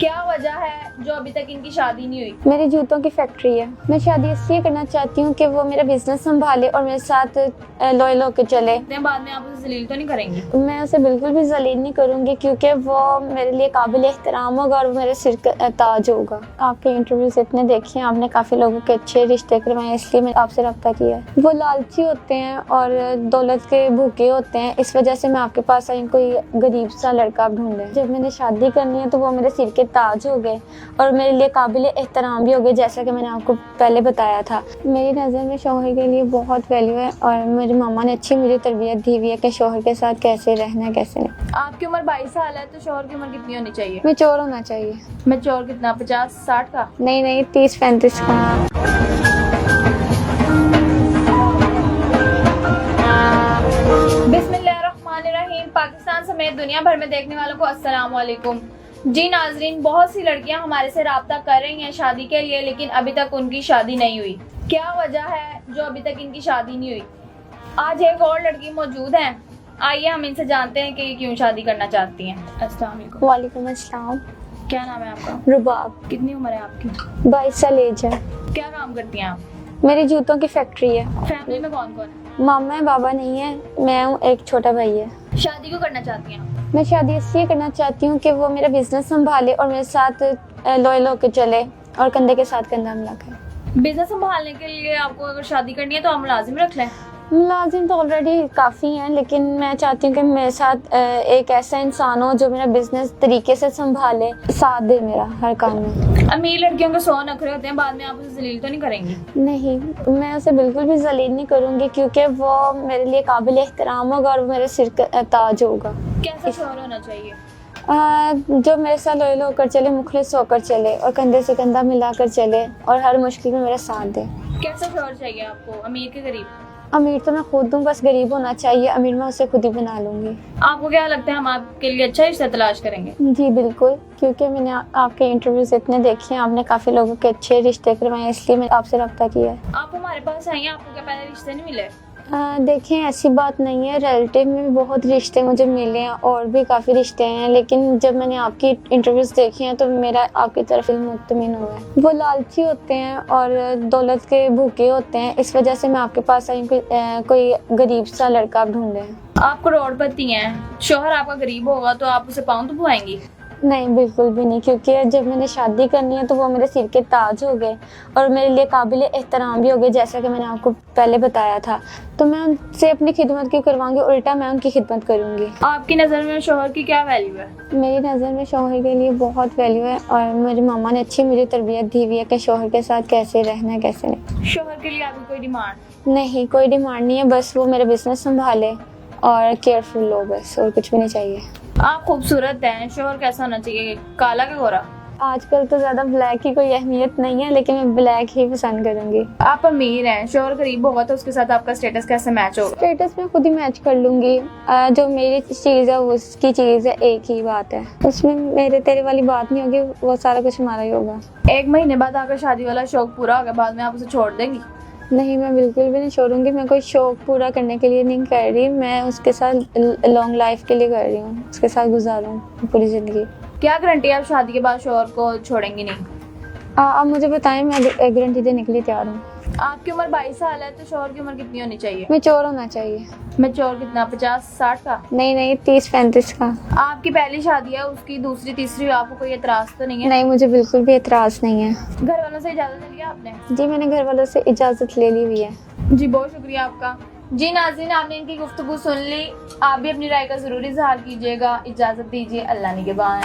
کیا وجہ ہے جو ابھی تک ان کی شادی نہیں ہوئی؟ میری جوتوں کی فیکٹری ہے. میں شادی اس لیے کرنا چاہتی ہوں کہ وہ میرا بزنس سنبھالے اور میرے ساتھ لوئل ہو کے چلے. بعد میں آپ اسے ذلیل تو نہیں کریں گی؟ میں اسے بالکل بھی ذلیل نہیں کروں گی کیونکہ وہ میرے لیے قابل احترام ہوگا اور وہ میرے سر کا تاج ہوگا. آپ کے انٹرویوز اتنے دیکھے ہیں, آپ نے کافی لوگوں کے اچھے رشتے کروائے, اس لیے میں آپ سے رابطہ کیا ہے. وہ لالچی ہوتے ہیں اور دولت کے بھوکے ہوتے ہیں, اس وجہ سے میں آپ کے پاس آئی. کوئی غریب سا لڑکا ڈھونڈے. جب میں نے شادی کرنی ہے تو وہ میرے سر کے تاج ہو گئے اور میرے لیے قابل احترام بھی ہو گئے, جیسا کہ میں نے آپ کو پہلے بتایا تھا. میری نظر میں شوہر کے لیے بہت ویلیو ہے اور میری ماما نے اچھی مجھے تربیت دی ہوئی ہے کہ شوہر کے ساتھ کیسے رہنا ہے کیسے نہیں. آپ کی عمر 22 سال ہے تو شوہر کی عمر کتنی ہونی چاہیے؟ میچور ہونا چاہیے. میچور کتنا, 50-60 کا؟ نہیں 30-35 کا. بسم اللہ الرحمن الرحیم. پاکستان سمیت دنیا بھر میں دیکھنے والوں کو السلام علیکم. جی ناظرین, بہت سی لڑکیاں ہمارے سے رابطہ کر رہی ہیں شادی کے لیے, لیکن ابھی تک ان کی شادی نہیں ہوئی. کیا وجہ ہے جو ابھی تک ان کی شادی نہیں ہوئی؟ آج ایک اور لڑکی موجود ہیں, آئیے ہم ان سے جانتے ہیں کہ یہ کیوں شادی کرنا چاہتی ہیں. السلام علیکم. وعلیکم السلام. کیا نام ہے آپ کا؟ رباب. کتنی عمر ہے آپ کی؟ 22 سال ایج ہے. کیا کام کرتی ہیں آپ؟ میری جوتوں کی فیکٹری ہے. فیملی میں کون کون ہے؟ ماما ہے, بابا نہیں ہے, میں ہوں, ایک چھوٹا بھائی ہے. شادی کیوں کرنا چاہتی ہیں آپ؟ میں شادی اس لیے کرنا چاہتی ہوں کہ وہ میرا بزنس سنبھالے اور میرے ساتھ لوئل ہو کے چلے اور کندھے کے ساتھ کندھا ملا کر. بزنس سنبھالنے کے لیے آپ کو اگر شادی کرنی ہے تو آپ ملازم رکھ لیں. ملازم تو آلریڈی کافی ہیں, لیکن میں چاہتی ہوں کہ میرے ساتھ ایک ایسا انسان ہو جو میرا بزنس طریقے سے سنبھالے, ساتھ دے میرا ہر کام میں. امیر لڑکیوں کے 100 نخرے ہوتے ہیں, بعد میں آپ اسے ذلیل تو نہیں کریں گی؟ نہیں, میں اسے بالکل بھی ذلیل نہیں کروں گی کیونکہ وہ میرے لیے قابل احترام ہوگا اور وہ میرے سر کا تاج ہوگا. کیسا شوہر ہونا چاہیے؟ جو میرے ساتھ لوئل ہو کر چلے, مخلص ہو کر چلے اور کندھے سے کندھا ملا کر چلے اور ہر مشکل میں میرا ساتھ دے. کیسا شوہر چاہیے آپ کو, امیر کے غریب؟ امیر تو میں خود ہوں, بس غریب ہونا چاہیے. امیر میں اسے خود ہی بنا لوں گی. آپ کو کیا لگتا ہے ہم آپ کے لیے اچھا رشتہ تلاش کریں گے؟ جی بالکل, کیونکہ میں نے آپ کے انٹرویوز اتنے دیکھے ہیں, آپ نے کافی لوگوں کے اچھے رشتے کروائے, اس لیے میں آپ سے رابطہ کیا ہے. آپ ہمارے پاس آئیے, آپ کو کیا پہلے رشتے نہیں ملے؟ دیکھیں, ایسی بات نہیں ہے, ریلیٹیو میں بھی بہت رشتے مجھے ملے ہیں اور بھی کافی رشتے ہیں, لیکن جب میں نے آپ کی انٹرویوز دیکھی ہیں تو میرا آپ کی طرف علم مطمئن ہوا ہے. وہ لالچی ہوتے ہیں اور دولت کے بھوکے ہوتے ہیں, اس وجہ سے میں آپ کے پاس آئی. کوئی غریب سا لڑکا ڈھونڈے. آپ کروڑ پتی ہیں, شوہر آپ کا غریب ہوگا تو آپ اسے پاؤں تو بھوائیں گی؟ نہیں بالکل بھی نہیں, کیونکہ جب میں نے شادی کرنی ہے تو وہ میرے سر کے تاج ہو گئے اور میرے لیے قابل احترام بھی ہو گئے, جیسا کہ میں نے آپ کو پہلے بتایا تھا. تو میں ان سے اپنی خدمت کیوں کرواؤں گی, الٹا میں ان کی خدمت کروں گی. آپ کی نظر میں شوہر کی کیا ویلیو ہے؟ میری نظر میں شوہر کے لیے بہت ویلیو ہے اور میری ماما نے اچھی مجھے تربیت دی ہوئی ہے کہ شوہر کے ساتھ کیسے رہنا ہے کیسے نہیں. شوہر کے لیے آپ کی کوئی ڈیمانڈ نہیں, کوئی ڈیمانڈ نہیں ہے, بس وہ میرا بزنس سنبھالے اور کیئرفل ہو, بس اور کچھ بھی نہیں چاہیے. آپ خوبصورت ہیں, شوہر کیسا ہونا چاہیے, کالا کہ گورا؟ آج کل تو زیادہ بلیک کی کوئی اہمیت نہیں ہے, لیکن میں بلیک ہی پسند کروں گی. آپ امیر ہیں, شوہر غریب ہوگا تو اس کے ساتھ آپ کا اسٹیٹس کیسے میچ ہوگا؟ اسٹیٹس میں خود ہی میچ کر لوں گی, جو میری چیز ہے وہ اس کی چیز ہے, ایک ہی بات ہے, اس میں میرے تیرے والی بات نہیں ہوگی, وہ سارا کچھ ہمارا ہی ہوگا. 1 مہینے بعد آپ کا شادی والا شوق پورا ہوگا, بعد میں آپ اسے چھوڑ دیں گی؟ نہیں, میں بالکل بھی نہیں چھوڑوں گی. میں کوئی شوق پورا کرنے کے لیے نہیں کر رہی, میں اس کے ساتھ لانگ لائف کے لیے کر رہی ہوں, اس کے ساتھ گزاروں پوری زندگی. کیا گارنٹی ہے آپ شادی کے بعد شوہر کو چھوڑیں گی نہیں؟ آپ مجھے بتائیں, میں گارنٹی دینے کے لیے تیار ہوں. آپ کی عمر 22 سال ہے تو شوہر کی عمر کتنی ہونی چاہیے؟ میچور ہونا چاہیے. میچور کتنا, 50-60 کا؟ نہیں 30-35 کا. آپ کی پہلی شادی ہے, اس کی دوسری تیسری, آپ کو کوئی اعتراض تو نہیں ہے؟ نہیں, مجھے بالکل بھی اعتراض نہیں ہے. گھر والوں سے اجازت لے لیا آپ نے؟ جی, میں نے گھر والوں سے اجازت لے لی ہوئی ہے. جی بہت شکریہ آپ کا. جی ناظرین, آپ نے ان کی گفتگو سن لی, آپ بھی اپنی رائے کا ضرور اظہار کیجیے گا. اجازت دیجیے, اللہ نگہبان.